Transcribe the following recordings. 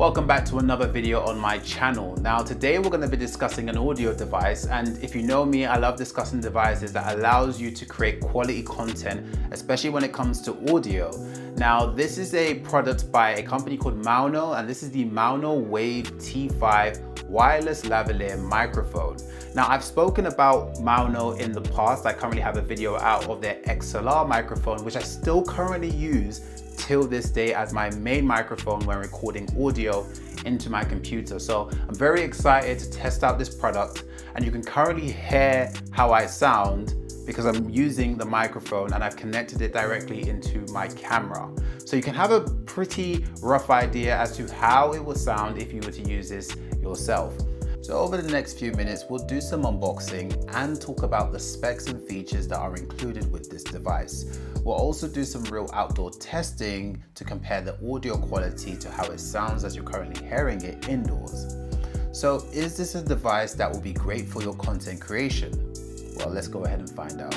Welcome back to another video on my channel. Now today we're going to be discussing an audio device, and if you know me, I love discussing devices that allows you to create quality content, especially when it comes to audio. Now this is a product by a company called Maono, and this is the Maono Wave T5 wireless lavalier microphone. Now I've spoken about Maono in the past. I currently have a video out of their XLR microphone, which I still currently use till this day as my main microphone when recording audio into my computer. So I'm very excited to test out this product, and you can currently hear how I sound because I'm using the microphone and I've connected it directly into my camera. So you can have a pretty rough idea as to how it will sound if you were to use this yourself. So over the next few minutes, we'll do some unboxing and talk about the specs and features that are included with this device. We'll also do some real outdoor testing to compare the audio quality to how it sounds as you're currently hearing it indoors. So is this a device that will be great for your content creation? Well, let's go ahead and find out.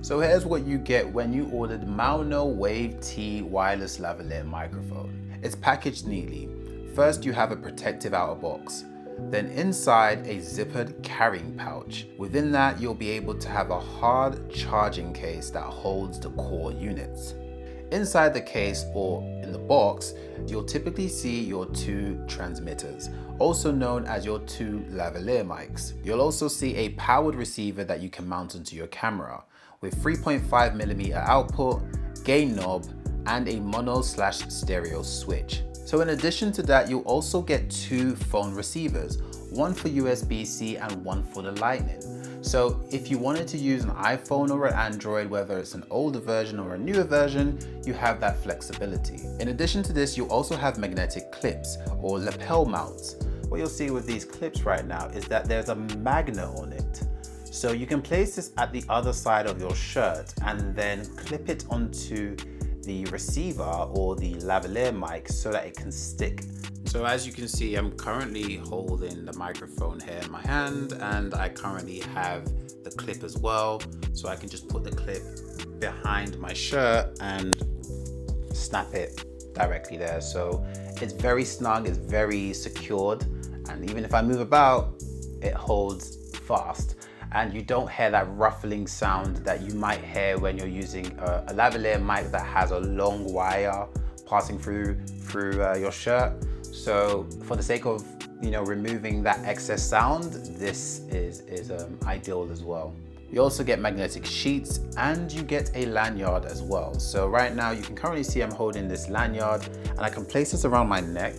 So here's what you get when you ordered Maono Wave T wireless lavalier microphone. It's packaged neatly. First you have a protective outer box, then inside a zippered carrying pouch. Within that you'll be able to have a hard charging case that holds the core units. Inside the case or in the box, you'll typically see your two transmitters, also known as your two lavalier mics. You'll also see a powered receiver that you can mount onto your camera, with 3.5mm output, gain knob, and a mono/stereo switch. So in addition to that, you'll also get two phone receivers, one for USB-C and one for the Lightning. So if you wanted to use an iPhone or an Android, whether it's an older version or a newer version, you have that flexibility. In addition to this, you also have magnetic clips or lapel mounts. What you'll see with these clips right now is that there's a magnet on it. So you can place this at the other side of your shirt and then clip it onto the receiver or the lavalier mic so that it can stick. So as you can see, I'm currently holding the microphone here in my hand, and I currently have the clip as well. So I can just put the clip behind my shirt and snap it directly there. So it's very snug, it's very secured, and even if I move about, it holds fast. And you don't hear that ruffling sound that you might hear when you're using a lavalier mic that has a long wire passing through your shirt. So for the sake of removing that excess sound, this is ideal as well. You also get magnetic sheets and you get a lanyard as well. So right now you can currently see I'm holding this lanyard, and I can place this around my neck,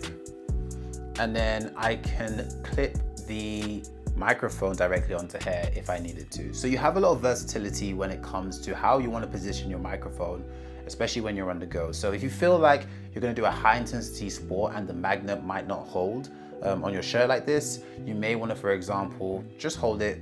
and then I can clip the microphone directly onto here if I needed to. So you have a lot of versatility when it comes to how you want to position your microphone, especially when you're on the go. So if you feel like you're going to do a high intensity sport and the magnet might not hold on your shirt like this, you may want to, for example, just hold it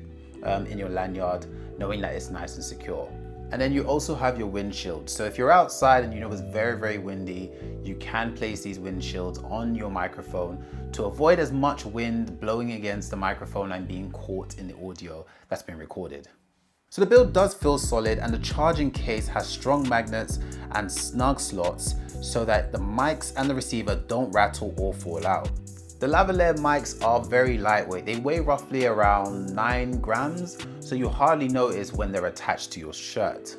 in your lanyard, knowing that it's nice and secure. And then you also have your windshield. So if you're outside and it's very, very windy, you can place these windshields on your microphone to avoid as much wind blowing against the microphone and being caught in the audio that's been recorded. So the build does feel solid, and the charging case has strong magnets and snug slots so that the mics and the receiver don't rattle or fall out. The lavalier mics are very lightweight. They weigh roughly around 9 grams, so you hardly notice when they're attached to your shirt.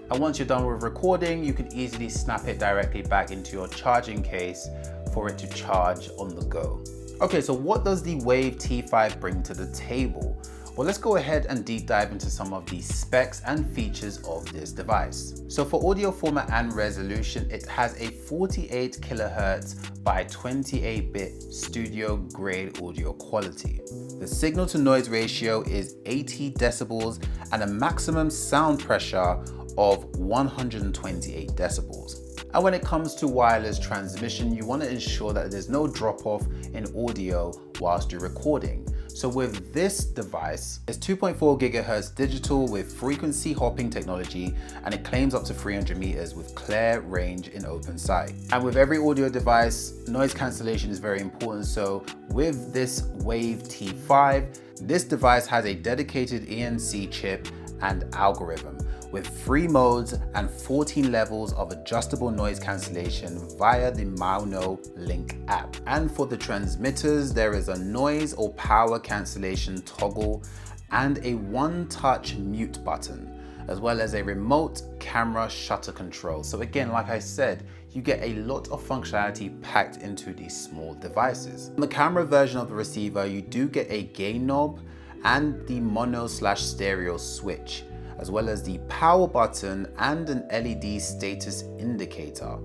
And once you're done with recording, you can easily snap it directly back into your charging case for it to charge on the go. Okay, so what does the Wave T5 bring to the table? Well, let's go ahead and deep dive into some of the specs and features of this device. So for audio format and resolution, it has a 48 kHz by 28-bit studio grade audio quality. The signal to noise ratio is 80 decibels and a maximum sound pressure of 128 decibels. And when it comes to wireless transmission, you want to ensure that there's no drop off in audio whilst you're recording. So with this device, it's 2.4 gigahertz digital with frequency hopping technology, and it claims up to 300 meters with clear range in open sight. And with every audio device, noise cancellation is very important. So with this Wave T5, this device has a dedicated ENC chip and algorithm with 3 modes and 14 levels of adjustable noise cancellation via the Maono Link app. And for the transmitters, there is a noise or power cancellation toggle and a one-touch mute button, as well as a remote camera shutter control. So again, like I said, you get a lot of functionality packed into these small devices. On the camera version of the receiver, you do get a gain knob and the mono/stereo switch, as well as the power button and an LED status indicator.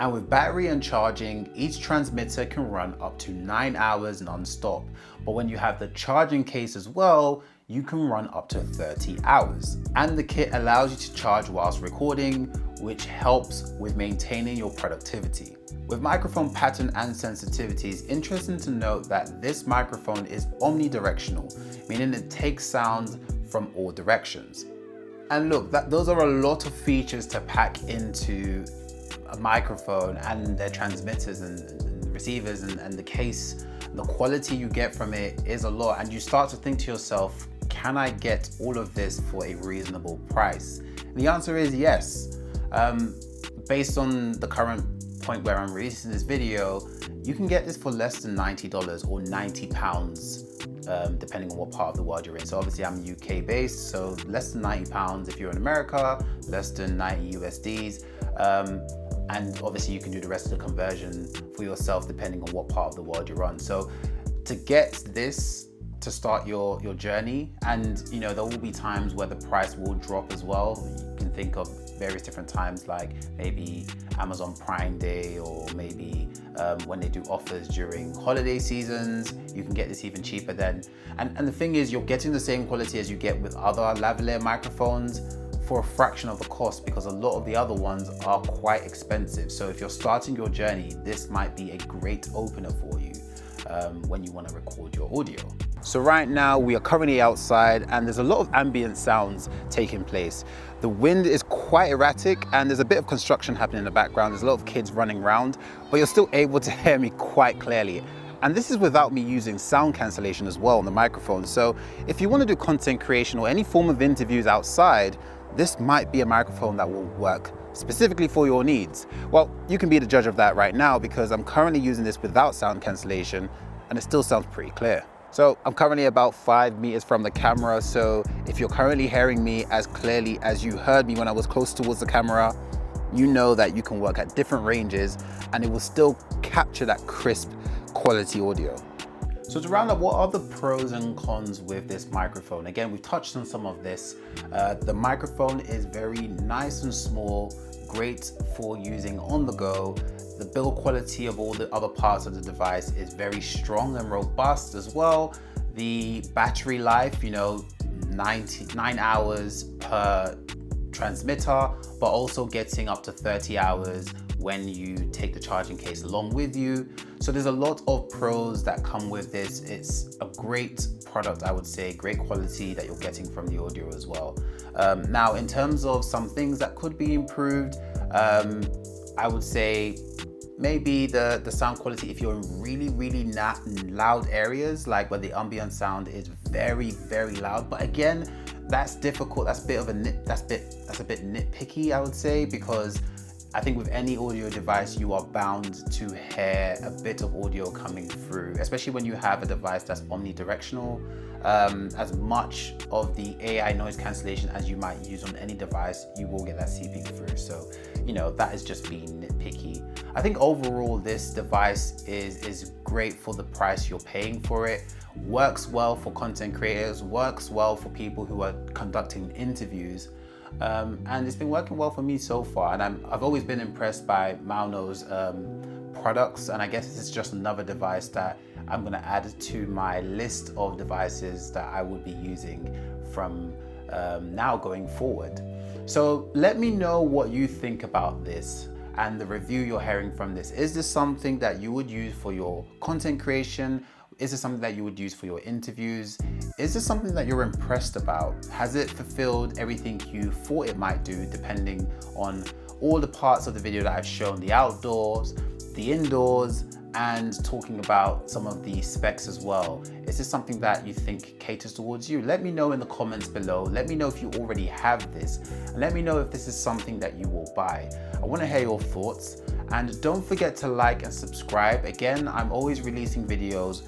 And with battery and charging, each transmitter can run up to 9 hours non-stop. But when you have the charging case as well, you can run up to 30 hours. And the kit allows you to charge whilst recording, which helps with maintaining your productivity. With microphone pattern and sensitivity, it's interesting to note that this microphone is omnidirectional, meaning it takes sound from all directions. And look, those are a lot of features to pack into a microphone and their transmitters and receivers and the case. The quality you get from it is a lot, and you start to think to yourself, can I get all of this for a reasonable price? And the answer is yes. Based on the current point where I'm releasing this video, you can get this for less than $90 or £90, depending on what part of the world you're in. So obviously I'm UK based, so less than £90 if you're in America, less than 90 USDs. And obviously you can do the rest of the conversion for yourself depending on what part of the world you're on. So to get this to start your journey, and you know, there will be times where the price will drop as well. You can think of various different times, like maybe Amazon Prime Day, or maybe when they do offers during holiday seasons, you can get this even cheaper then. And the thing is, you're getting the same quality as you get with other lavalier microphones for a fraction of the cost, because a lot of the other ones are quite expensive. So if you're starting your journey, this might be a great opener for you when you want to record your audio. So right now we are currently outside and there's a lot of ambient sounds taking place. The wind is quite erratic and there's a bit of construction happening in the background. There's a lot of kids running around, but you're still able to hear me quite clearly. And this is without me using sound cancellation as well on the microphone. So if you want to do content creation or any form of interviews outside, this might be a microphone that will work specifically for your needs. Well, you can be the judge of that right now, because I'm currently using this without sound cancellation and it still sounds pretty clear. So I'm currently about 5 meters from the camera. So if you're currently hearing me as clearly as you heard me when I was close towards the camera, you know that you can work at different ranges and it will still capture that crisp quality audio. So to round up, what are the pros and cons with this microphone? Again, we've touched on some of this. The microphone is very nice and small, great for using on the go. The build quality of all the other parts of the device is very strong and robust as well. The battery life, you know, 9 hours per transmitter, but also getting up to 30 hours when you take the charging case along with you. So there's a lot of pros that come with this. It's a great product, I would say, great quality that you're getting from the audio as well. Now, in terms of some things that could be improved, I would say maybe the sound quality, if you're in really loud areas, like where the ambient sound is very loud. But again, that's difficult. That's a bit nitpicky, I would say, because I think with any audio device, you are bound to hear a bit of audio coming through, especially when you have a device that's omnidirectional. As much of the AI noise cancellation as you might use on any device, you will get that seeping through. So, you know, that is just being nitpicky. I think overall, this device is great for the price you're paying for it. Works well for content creators, works well for people who are conducting interviews. And it's been working well for me so far, and I've always been impressed by Maono's products, and I guess this is just another device that I'm going to add to my list of devices that I would be using from now going forward. So let me know what you think about this and the review you're hearing from this. Is this something that you would use for your content creation? Is it something that you would use for your interviews? Is it something that you're impressed about? Has it fulfilled everything you thought it might do, depending on all the parts of the video that I've shown, the outdoors, the indoors, and talking about some of the specs as well? Is this something that you think caters towards you? Let me know in the comments below. Let me know if you already have this, and let me know if this is something that you will buy. I want to hear your thoughts. And don't forget to like and subscribe. Again, I'm always releasing videos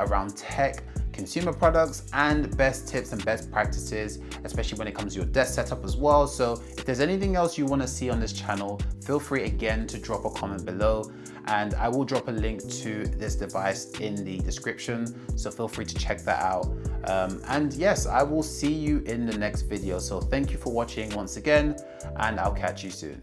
around tech, consumer products, and best tips and best practices, especially when it comes to your desk setup as well. So if there's anything else you want to see on this channel, feel free again to drop a comment below, and I will drop a link to this device in the description, so feel free to check that out. And yes, I will see you in the next video. So thank you for watching once again, and I'll catch you soon.